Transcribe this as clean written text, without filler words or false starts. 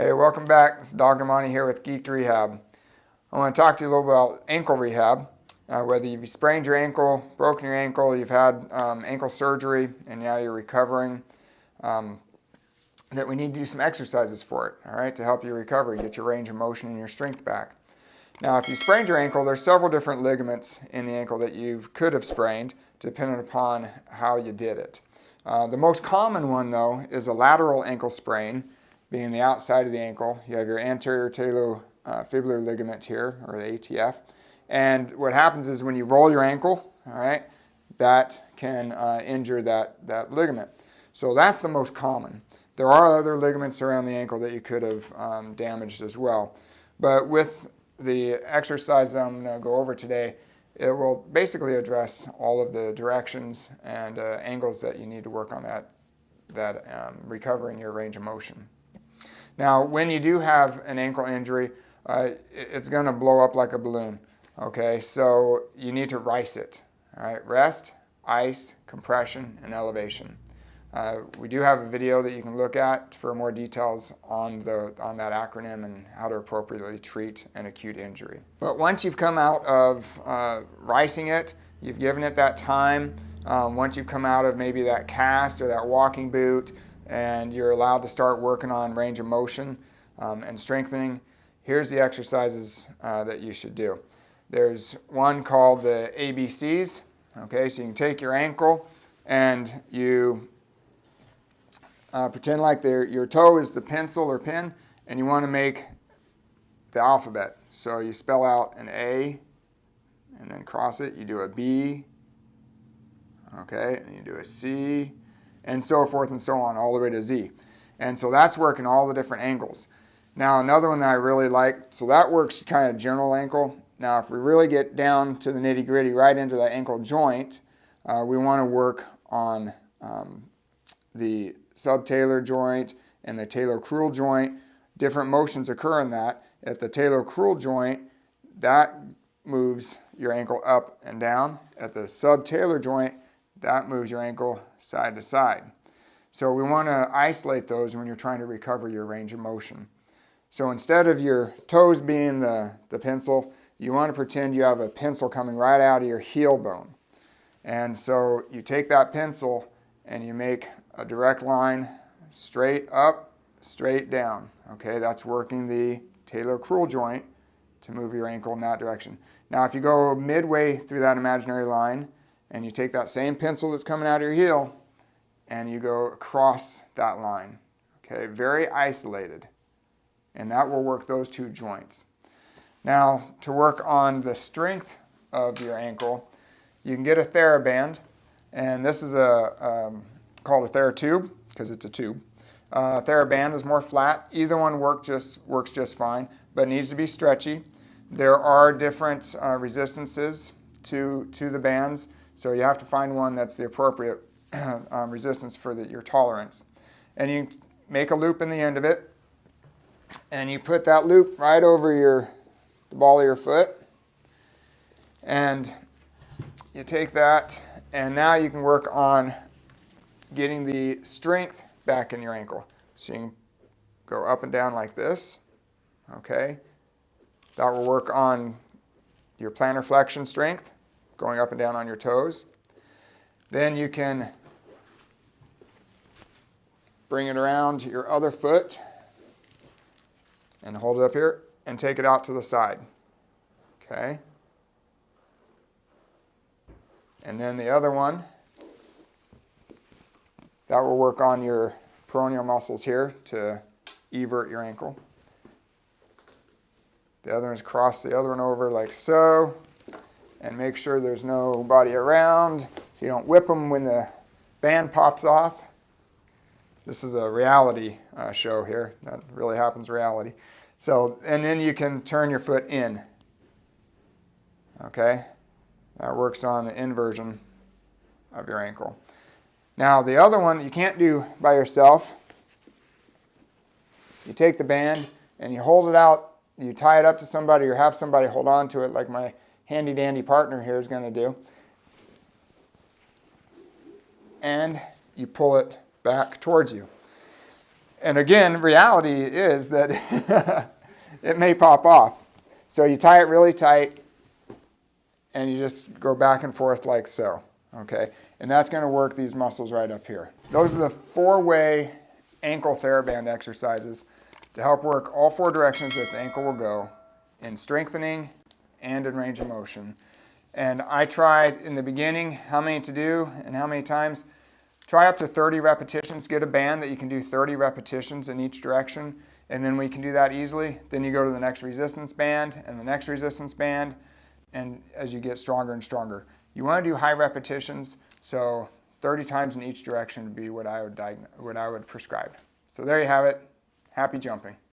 Hey, welcome back. This is Dr. Monty here with Geeked Rehab. I want to talk to you a little about ankle rehab. Whether you've sprained your ankle, broken your ankle, you've had ankle surgery, and now you're recovering, that we need to do some exercises for it, all right, to help you recover, get your range of motion and your strength back. Now, if you sprained your ankle, there's several different ligaments in the ankle that you could have sprained, depending upon how you did it. The most common one, though, is a lateral ankle sprain, being the outside of the ankle. You have your anterior talofibular ligament here, or the ATF. And what happens is when you roll your ankle, all right, that can injure that ligament. So that's the most common. There are other ligaments around the ankle that you could have damaged as well. But with the exercise that I'm going to go over today, it will basically address all of the directions and angles that you need to work on that recovering your range of motion. Now, when you do have an ankle injury, it's going to blow up like a balloon. Okay, so you need to rice it. All right, rest, ice, compression, and elevation. We do have a video that you can look at for more details on that acronym and how to appropriately treat an acute injury. But once you've come out of ricing it, you've given it that time. Once you've come out of maybe that cast or that walking boot, and you're allowed to start working on range of motion and strengthening, here's the exercises that you should do. There's one called the ABCs. Okay, so you can take your ankle and you pretend like your toe is the pencil or pen, and you want to make the alphabet. So you spell out an A and then cross it. You do a B, okay, and you do a C, and so forth and so on, all the way to Z. And so that's working all the different angles. Now, another one that I really like, so that works kind of general ankle. Now, if we really get down to the nitty gritty, right into the ankle joint, we want to work on the subtalar joint and the talocrural joint. Different motions occur in that. At the talocrural joint, that moves your ankle up and down. At the subtalar joint, that moves your ankle side to side. So we want to isolate those when you're trying to recover your range of motion. So instead of your toes being the pencil, you want to pretend you have a pencil coming right out of your heel bone. And so you take that pencil and you make a direct line straight up, straight down. Okay, that's working the talocrural joint to move your ankle in that direction. Now, if you go midway through that imaginary line and you take that same pencil that's coming out of your heel and you go across that line, okay, very isolated, and that will work those two joints. Now, to work on the strength of your ankle, you can get a TheraBand, and this is called a TheraTube because it's a tube. TheraBand is more flat. Either one works just fine, but it needs to be stretchy. There are different resistances to the bands, so you have to find one that's the appropriate resistance for your tolerance. And you make a loop in the end of it, and you put that loop right over the ball of your foot, and you take that, and now you can work on getting the strength back in your ankle. So you can go up and down like this, okay? That will work on your plantar flexion strength, going up and down on your toes. Then you can bring it around your other foot and hold it up here and take it out to the side, okay? And then the other one, that will work on your peroneal muscles here to evert your ankle. The other one's cross the other one over like so, and make sure there's nobody around so you don't whip them when the band pops off. This is a reality show here. That really happens in reality. So, and then you can turn your foot in. Okay? That works on the inversion of your ankle. Now, the other one that you can't do by yourself, you take the band and you hold it out, you tie it up to somebody or have somebody hold on to it like my handy dandy partner here is going to do. And you pull it back towards you. And again, reality is that it may pop off. So you tie it really tight, and you just go back and forth like so, okay? And that's going to work these muscles right up here. Those are the 4-way ankle TheraBand exercises to help work all 4 directions that the ankle will go in strengthening and in range of motion. And I tried in the beginning how many to do and how many times. Try up to 30 repetitions. Get a band that you can do 30 repetitions in each direction. And then when you can do that easily, then you go to the next resistance band and the next resistance band, and as you get stronger and stronger. You want to do high repetitions, so 30 times in each direction would be what I would prescribe. So there you have it. Happy jumping.